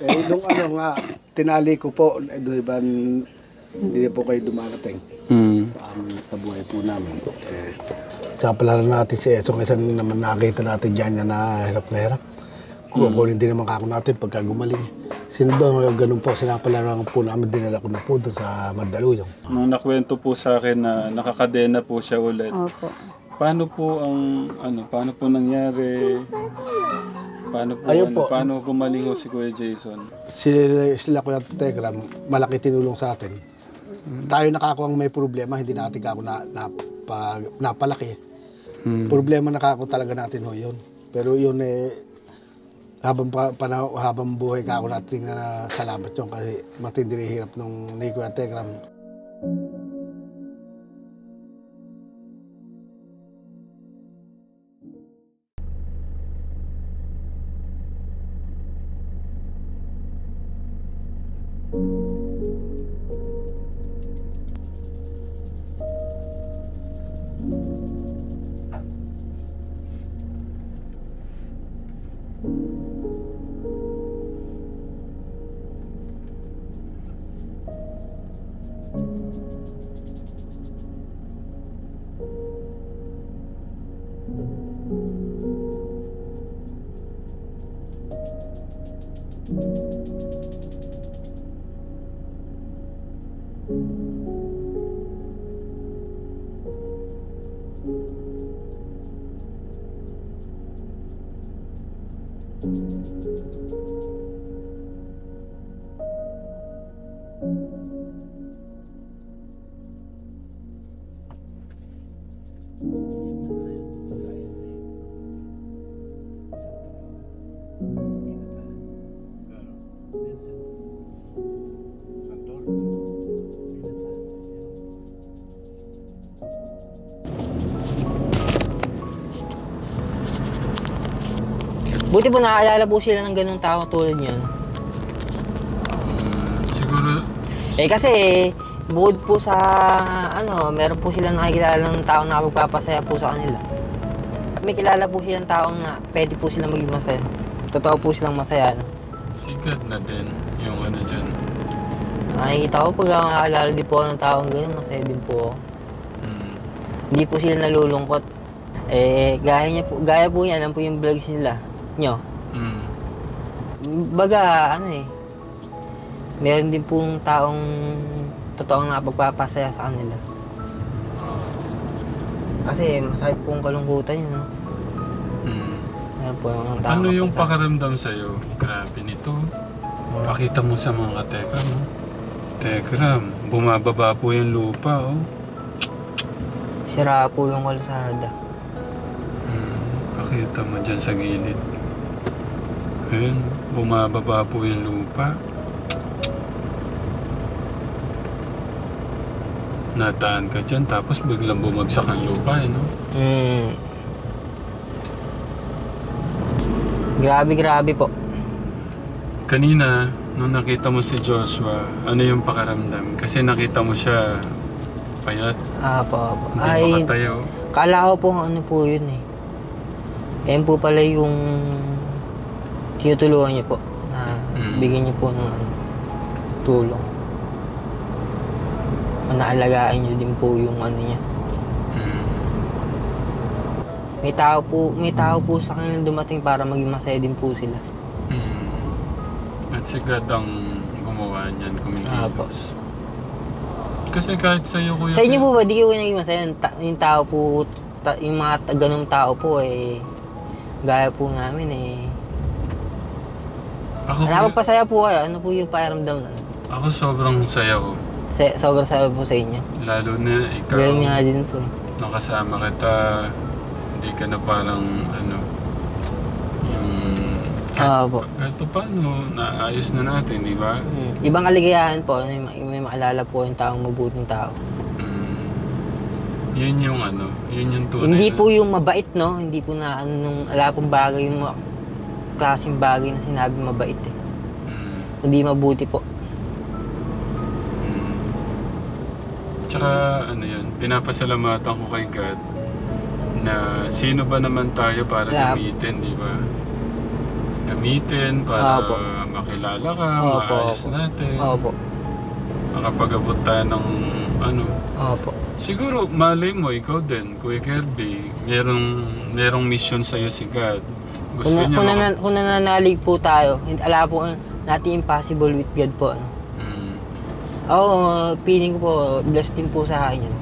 Nung ano nga, tinali ko po, ba, hindi na po kayo dumarating sa buhay po namin. Sa pala natin si Esong, isang naman nakita natin dyan na hirap na hirap. Kukunin din naman kako natin pagka gumaling. Sino doon, ganun po, sinapalaran po namin, dinala ko na po doon sa Mandaluyong. Nung nakwento po sa akin na nakakadena po siya ulit. Opo. Paano po ang, paano po nangyari? Paano po, Ayun po. paano gumaling ho si Kuya Jason? Sila Kuya Tegram, malaki tinulong sa atin. Tayo nakakuha may problema, hindi natin kako napalaki. Problema nakako talaga natin ho yun. Pero yun habang buhay kako natin na salamat yun kasi matindi rin hirap nung ni Kuya Tegram. Buti po nakaalala po sila ng ganung tao tulad yun. Siguro... Kasi bukod po sa meron po silang nakikilala ng taong nakapagpapasaya po sa kanila. May kilala po silang taong na pwede po silang maging masaya. Totoo po silang masaya. Sigat na din yung dyan. Nakikita ko pag nakaalala din po ng taong ganun, masaya din po ako. Hindi po sila nalulungkot. Gaya po niya, alam po yung vlogs nila. Baga, meron din pong taong totoong nakapagpapasaya sa kanila. Kasi masakit pong kalungkutan yun, no? Po yung ano yung pakiramdam sa'yo? Grabe nito. Pakita mo sa mga katekram, no? Tekram, bumababa po yung lupa, oh. Sira po yung kalsada. Pakita mo dyan sa gilid. Ayun, bumababa po yung lupa. Nataan ka dyan, tapos biglang bumagsak ang lupa, no? Grabe po. Kanina, nung nakita mo si Joshua, ano yung pakiramdam? Kasi nakita mo siya payat. Apo. Hindi makatayo. Kala ko po ano po yun eh. Ayun po pala yung tinutulungan niyo po na bigyan niyo po ng tulong. Naalagaan niyo din po yung niya. May tao po sa kanila dumating para maging masaya din po sila. At si God ang gumawa niyan, kumikilos. Apo. Kasi kahit sa'yo, Kuya... Sa inyo po ba, di kayo naging masaya? Yung tao po, yung mga ganung tao po gaya po namin napagpasaya po kayo, ano po yung pakiramdam na? Ako sobrang saya ko. Sobrang saya po sa inyo. Lalo na ikaw. Galing nga din po Nakasama kita, hindi ka na parang yung... po. Kahit paano, naayos na natin, di ba? Ibang kaligayahan po, may maalala po yung taong mabuting tao. Yun yung yun yung tunay. Hindi po yung mabait, no? Hindi po na wala pong bagay, yung klaseng bagay na sinabi mabait Hindi mabuti po. Tsaka yun, pinapasalamatan ko kay God na sino ba naman tayo para gamitin, di ba? Gamitin para makilala ka, Opo, maayos opo. natin. Opo. Makapag-abot tayo ng ano. Opo. Siguro, malay mo, ikaw din, Kuya Kirby, merong mission sa'yo si God. Gusto niya Kung nananalig po tayo, ala po natin impossible with God po. Ano? Oo, feeling ko po, blessed din po sa akin yun.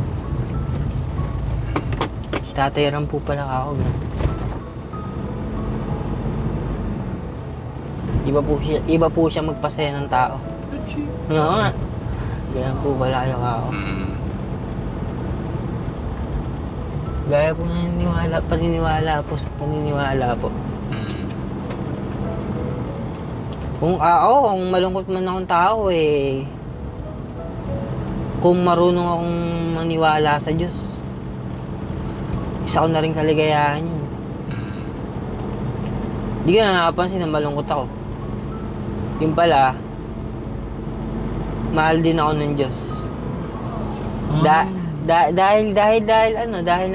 Si Tatay Ram po pala ako. Iba po siya magpasaya ng tao. Oo nga. Ganyan po pala ako. Gaya po paniniwala po. Kung malungkot man akong tao eh, kung marunong akong maniwala sa Diyos, isa ko na rin kaligayahan yun. Hindi ko na nakapansin na malungkot ako. Yung pala, mahal din ako ng Diyos. Dahil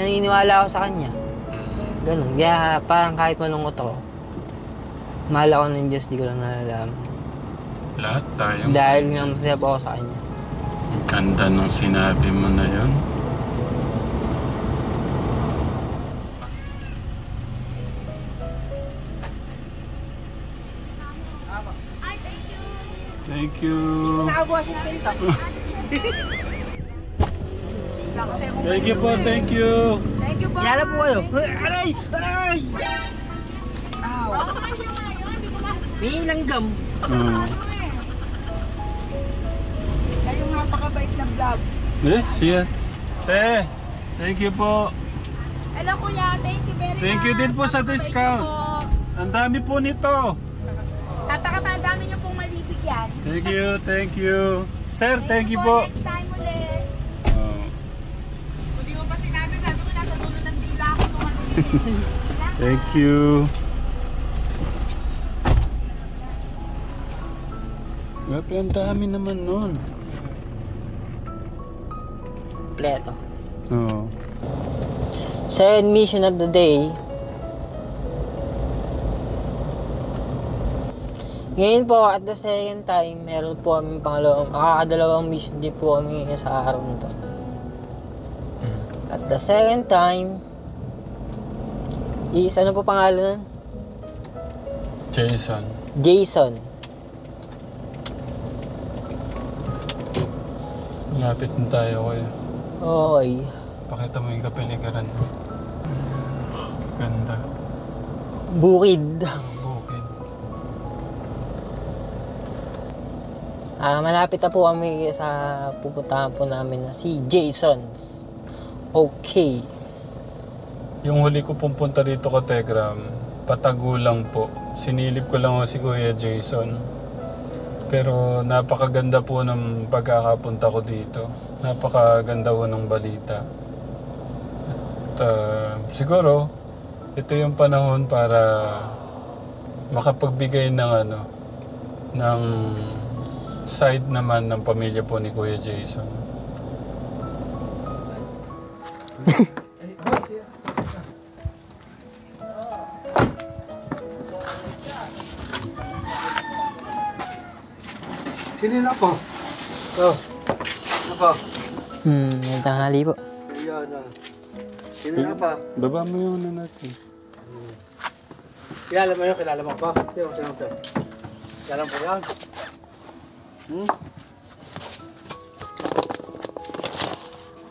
naniniwala ako sa Kanya. Ganun. Kaya parang kahit malungkot ako, mahal ako ng Diyos, di ko lang nalalaman. Lahat tayo. Dahil nga masaya po ako sa Kanya. Ang ganda nung sinabi mo na yun. Thank you. Nakabukas yung pinto. Thank you po, thank you. Thank you po. Kilala po kayo? Aray! Aray! Ow! May langgam. Kayong napakabait na vlog. Siya. Thank you po. Hello kuya, thank you very much. Thank you din po sa discount. Ang dami po nito. Napakadami niyo pong malibigyan. Thank you. Sir, thank you po. Next time ulit. Oh, Hindi mo pa sinabi, sabi ko nasa dulo ng dila ako nung ano yun. thank you. Grabe, ang dami naman nun. Pleto. Oo. Second mission of the day. Ngayon po, at the second time, meron po kami makakadalawang mission din po kami ngayon sa araw nito. At the second time, ano po pangalan nun? Jason. Jason. Lapit na tayo kuya. Okay. Pakita mo yung kapiligiran mo. Ganda. Bukid. Bukid. Malapit na po kami sa pupuntahan po namin na si Jason's. Okay. Yung huli ko pong punta dito ka Tegram, patago lang po. Sinilip ko lang si Kuya Jason. Pero napakaganda po ng pagkakapunta ko dito. Napakaganda po ng balita. At siguro, ito yung panahon para makapagbigay ng ng side naman ng pamilya po ni Kuya Jason. Sino na po? Oh. Ano po? May tanghali po. Ayan na. Sino na pa? Baba mo yung natin. Kilala mo pa? Sino to? Kilala mo pa yan?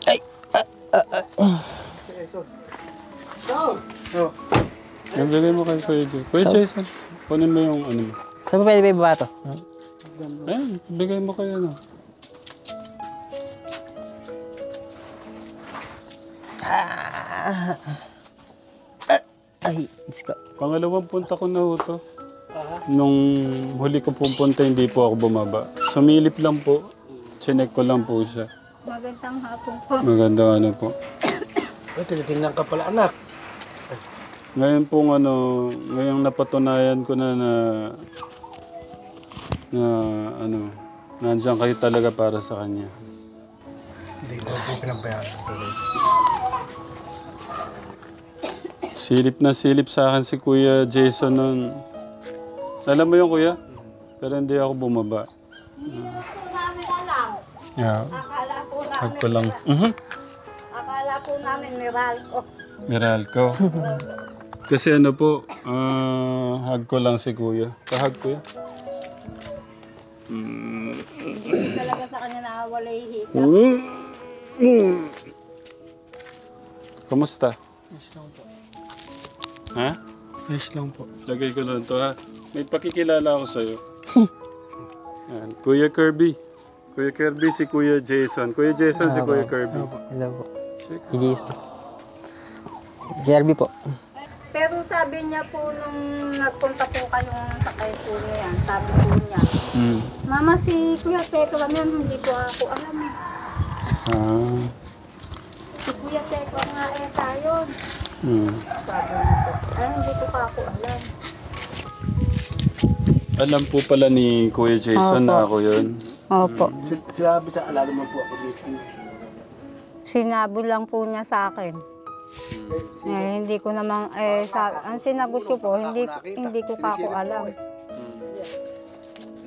Ay! Go! Oh. Nabigay mo kay Kuya Jason. Kuya Jason, kunin mo yung ano mo. Saan po pwede ba ibaba to? Ayan, bigay mo kay Ay, Diyos ko. Pangalawang punta ko na ho to. Nung huli ko pupunta, hindi po ako bumaba. Sumilip lang po. Chinek ko lang po siya. Magandang hapon po. Magandang po. Tinitingnan ka pala anak. Ngayon pong ngayong napatunayan ko na nandiyan kayo talaga para sa kanya. Hindi ko pinabayaan. Silip na silip sa akin si Kuya Jason nun. Alam mo yung kuya? Pero hindi ako bumaba. Hindi naman po namin alam. Yeah. Akala po Hug namin, ko lang. akala po namin Meralco. Meralco. Kasi ano po, hug ko lang si Kuya. Kahug ko yan. Hindi talaga sa kanya nakawala yung hika. Kumusta? Yes lang po. Ha? Yes lang po. Lagay ko lang to ha. May pakikilala ako sa'yo. Yan. Kuya Kirby. Kuya Kirby si Kuya Jason. Kuya Jason si Kuya Kirby. Hello po. Hindi Jerby po. Pero sabi niya po nung nagpunta po kayong sakay po niya yan, sabi po niya, Mama, si Kuya Tekla yan, hindi ko ako alam eh. Ah. Si Kuya Tekla nga tayo. Sabi niya po, ay hindi ko pa ako alam. Alam po pala ni Kuya Jason na ako yun. Opo. Sinabi sa alala mo po ako dito. Sinabi lang po niya sa akin. Hindi ko naman, ang sinagot ko po, hindi ko pa ako alam.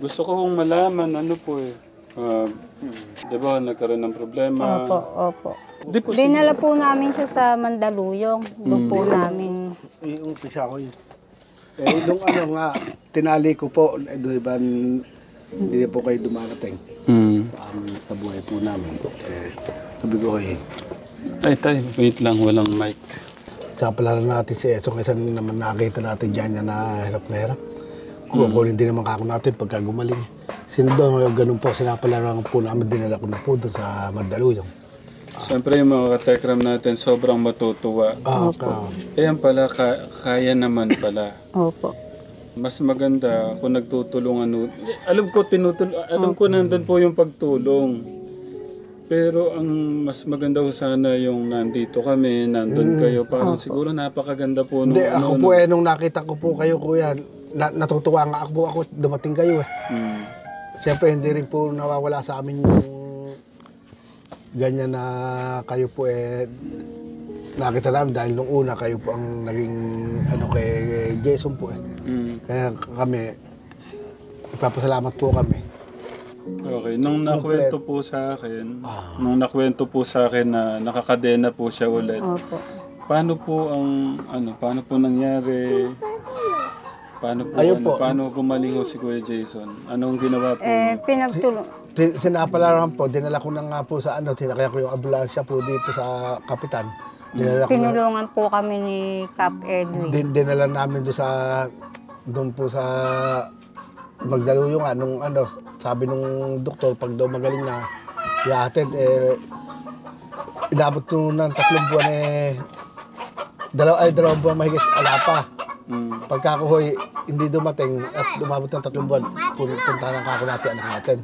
Gusto ko kong malaman ano po eh. Di ba nagkaroon ng problema? Opo. Di po Dinala po namin siya sa Mandaluyong. Doon po namin. Yung umpisa ko yun. Nung ano nga, tinali ko po, doon ba hindi po kayo dumarating sa buhay po namin. Sabi ko Ay tay, wait lang, walang mic. sa palaran natin si Eso kasi naman nakita natin dyan na hirap na hirap. Kukunin din naman kako natin pagka gumaling. Doon, ganun po, sinapalaran po namin, dinala ko na po doon sa Mandaluyong. Siyempre yung mga katekram natin sobrang matutuwa. Ayan pala, kaya naman pala. Opo. Mas maganda kung nagtutulungan. Alam ko nandun po yung pagtulong. Pero ang mas maganda ko sana yung nandito kami, nandun kayo. Parang siguro napakaganda po. Hindi, ako po nung nakita ko po kayo, kuya, natutuwa nga ako dumating kayo eh. Siyempre, hindi rin po nawawala sa amin yung ganyan na kayo po nakita namin dahil nung una kayo po ang naging kay Jason po eh. Kaya kami, ipapasalamat po kami. Okay, nung nakwento po sa akin, na nakakadena po siya ulit. Opo. Paano po nangyari? Paano gumaling ho si Kuya Jason? Anong ginawa po niyo? Pinagtulong. Sinapalaran po, dinala ko na nga po sa tinakaya ko yung ambulansya po dito sa Kapitan. Tinulungan po kami ni Cap Edwin. Dinala namin doon po sa Magdaluyong nga, nung sabi nung doktor, pag daw magaling na, iatid, inabot nung ng 3 buwan dalawang buwan mahigit, ala pa. Pagka ako hindi dumating at dumabot ng 3 buwan, punta ng kako natin, anak natin.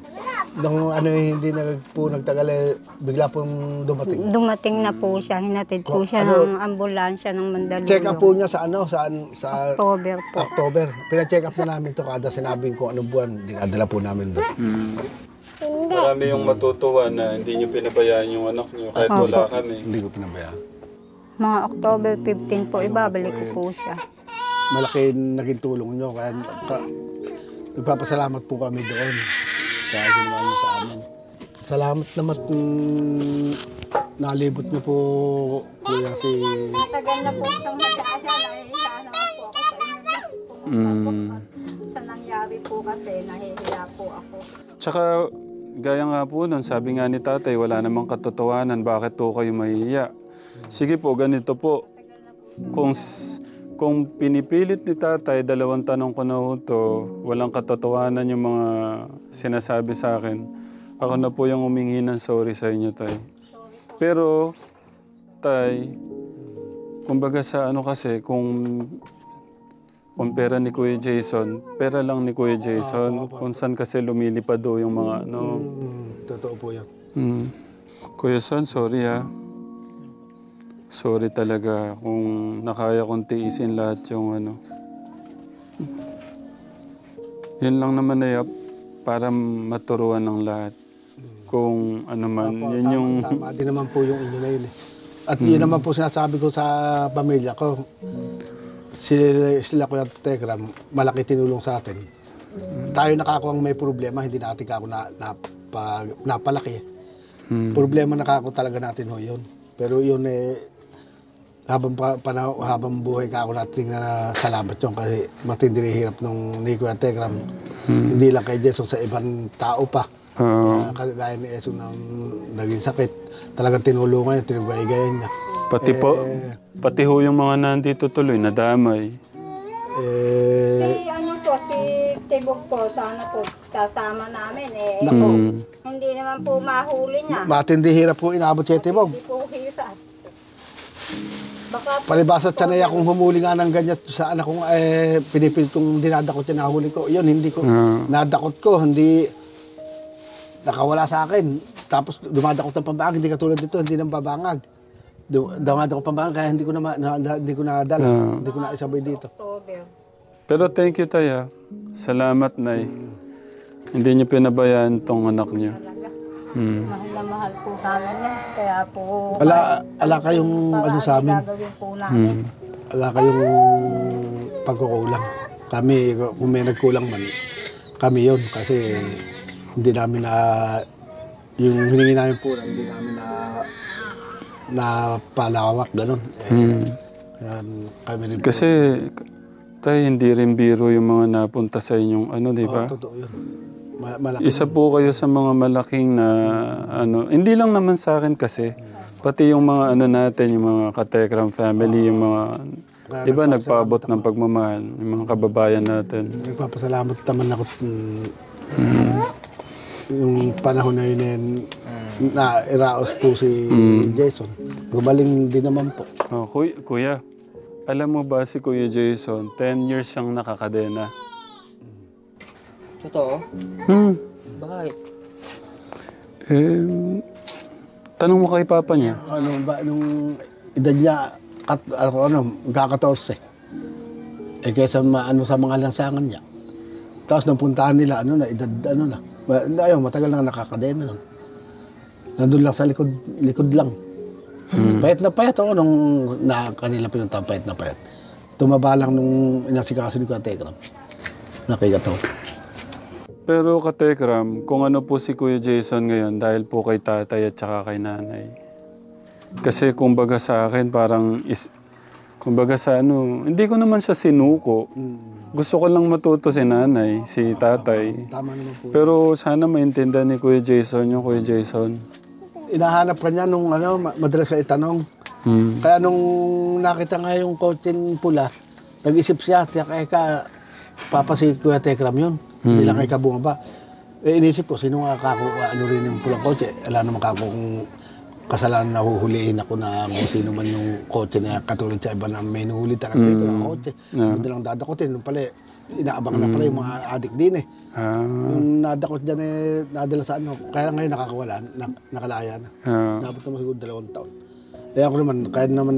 Nung hindi nagtagal, bigla pong dumating. Dumating na po siya, hinatid po siya ng ambulansya ng Mandaluyong. Check up po niya sa October po. October. Pina-check up na namin to kada sinabing kung anong buwan, dinadala po namin doon. Marami yung matutuwa na hindi niyo pinabayaan yung anak niyo kahit wala kami. Hindi ko pinabayaan. Mga October 15 po, ibabalik ko po siya. Malaki naging tulong nyo. Kaya nagpapasalamat po kami doon. Kaya ginawa nyo sa amin. Salamat naman nalibot nyo po, kuya, si... Tagal na po siyang nag-aasya, nahihiya naman po ako sa inyo. Sa nangyari po kasi, nahihiya po ako. Tsaka, gaya nga po nun, sabi nga ni tatay, wala namang katotohanan, bakit po kayo mahihiya? Sige po, ganito po. Kung pinipilit ni tatay, 2 tanong ko na to, walang katotohanan yung mga sinasabi sa akin. Ako na po yung humingi ng sorry sa inyo, tay. Pero, tay, kumbaga sa kasi, kung pera ni Kuya Jason, pera lang ni Kuya Jason, kung saan kasi lumilipad do yung mga Totoo po yan. Kuya Son, sorry ha. Sorry talaga kung nakaya kong tiisin lahat yung Yun lang naman para maturuan ng lahat. Kung ano man, yun yung... Tama din naman po yung inyo na yun eh. At yun naman po sinasabi ko sa pamilya ko. Sila Kuya Tekram, malaki tinulong sa atin. tayo nakakuha may problema, hindi natin kako napalaki. Problema nakako talaga natin ho yun. Pero yun habang buhay ka ako natin na salamat yun kasi matindi rin hirap nung Nico at Tegram. Hindi lang kay Jason, sa ibang tao pa. Kagaya ni Eso na naging sakit. Talagang tinulungan niya, tinubay-gayan niya. Pati ho yung mga nandito tuloy, nadamay. Si Tibok po, sana po kasama namin hindi naman po mahuli niya. Matindi hirap po inabot siya, Tibog. Hindi po hirap. Baka Palibasa siya na kung humuli nga ng ganyan sa anak kong pinipilit kong dinadakot siya, nahuli ko. Yun, hindi ko nadakot ko, hindi nakawala sa akin. Tapos dumadakot ng pambangag, hindi katulad dito, hindi nang babangag. Dumadakot pambangag, kaya hindi ko nadala, hindi ko na isabay dito. October. Pero thank you, Tay. Salamat, Nay. Hindi niyo pinabayaan tong anak niyo. Mahal na mahal po namin yan. Kaya po... Ala kayong ano sa amin. Gagawin po namin. Ala kayong pagkukulang. Kami, kung may nagkulang man, kami yon kasi hindi namin yung hiningi namin po, hindi namin na palawak, gano'n. Kami rin po. Kasi, Tay, hindi rin biro yung mga napunta sa inyong di ba? Totoo yun. Malaki. Isa po kayo sa mga malaking na hindi lang naman sa akin kasi, pati yung mga natin, yung mga Katekram family, yung mga, di ba, nagpaabot ng pagmamahal, yung mga kababayan natin. Nagpapasalamat naman ako yung panahon na yun na iraos po si Jason. Gumaling din naman po. Kuya, alam mo ba si Kuya Jason, 10 years siyang nakakadena? Totoo? Bakit? Tanong mo kay Papa niya. Nung edad niya, magkaka-14. Kaysa sa mga lansangan niya. Tapos nung puntahan nila, matagal na nakakadena. Nandun lang sa likod lang. Payat na payat ako nung kanila pinuntahan, payat na payat. Tumaba lang nung inasikaso ni Katekram. Nakigat ako. Pero Katekram, kung ano po si Kuya Jason ngayon dahil po kay tatay at saka kay nanay. Kasi kumbaga sa akin parang kumbaga sa hindi ko naman siya sinuko. Gusto ko lang matuto si nanay, si tatay. Tama naman po. Pero sana maintindihan ni Kuya Jason yung Kuya Jason. Inahanap ka niya nung madalas ka itanong. Kaya nung nakita nga yung coaching pula, nag-isip siya, ka Papa si Kuya Tekram yun. Hindi lang kay bumaba. Inisip ko, sino nga rin yung pulang kotse? Alam naman kung kasalanan na huhuliin ako na kung sino man yung kotse na katulad sa iba na may nuhuli talaga dito ng kotse. Hindi lang dadakotin. Nung pala, inaabangan na pala yung mga adik din Yung nadakot dyan nadala sa kaya ngayon nakakawala, nakalaya na. Nabot naman siguro 2 taon. Kaya ako naman, kaya naman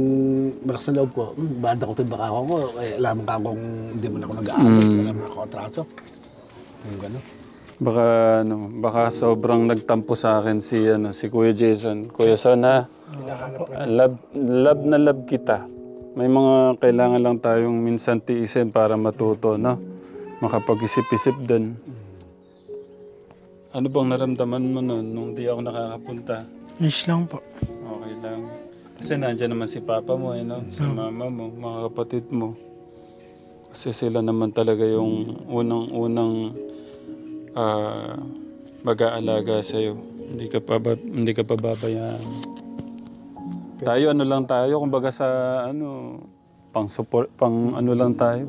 malakas na loob ko, dakotin baka ako, alam ka kung hindi mo na ako nag-aaral, alam mo na ako atraso. Yung gano'n. Baka sobrang nagtampo sa akin si Kuya Jason. Kuya Son, love na love kita. May mga kailangan lang tayong minsan tiisin para matuto, no? Makapag-isip-isip din. Ano bang naramdaman mo nung di ako nakakapunta? Yes lang po. Okay lang. Kasi nandiyan naman si Papa mo, si Mama mo, mga kapatid mo. Kasi sila naman talaga yung unang mag-aalaga sa'yo. Hindi ka pa babayaan. Tayo lang tayo, kumbaga sa pang support, lang tayo.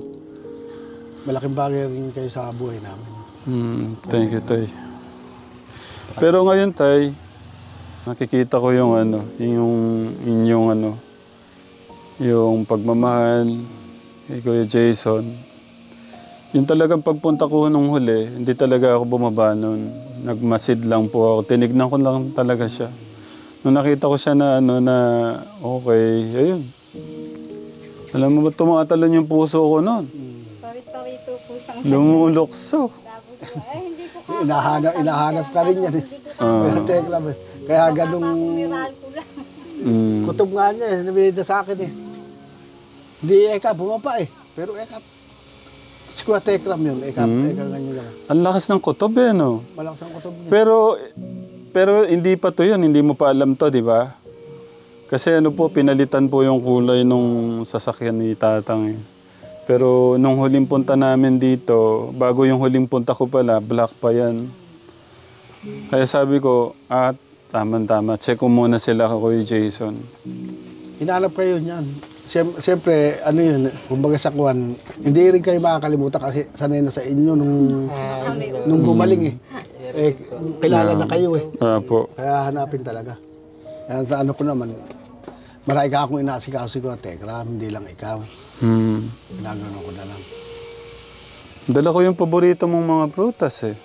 Malaking bagay rin kayo sa buhay namin. Thank you, Tay. Pero ngayon, Tay, nakikita ko yung inyong yung pagmamahal kay Kuya Jason. Yung talagang pagpunta ko nung huli, hindi talaga ako bumaba nun. Nagmasid lang po ako. Tinignan ko lang talaga siya. Nung nakita ko siya na okay, ayun. Alam mo ba, tumatalon yung puso ko nun? Pari-parito po siyang... Lumulokso. Hindi ko Inahanap ka rin yan Kaya ganung... Kutob nga niya, nabinida sa akin Hindi bumaba Pero Kuya Tekram yun. Eka ganyan lang. Ang lakas ng kutob eh, no? Malakas ang kutob niya. Pero hindi pa to yun, hindi mo pa alam to, di ba? Kasi ano po, pinalitan po yung kulay nung sasakyan ni Tatang eh. Pero nung huling punta namin dito, bago yung huling punta ko pala, black pa yan. Kaya sabi ko, tama-tama, check ko muna sila Kuya Jason. Hinahanap kayo niyan. Siyempre, ano yun, kumbaga sa kuwan, hindi rin kayo makakalimutan kasi sanay na sa inyo nung gumaling eh. Kilala na kayo eh. Po. Kaya hanapin talaga. Kaya ano ko naman, marami ka akong inaasikaso ko, Tekram, hindi lang ikaw. Ginagano ko na lang. Dala ko yung paborito mong mga prutas eh.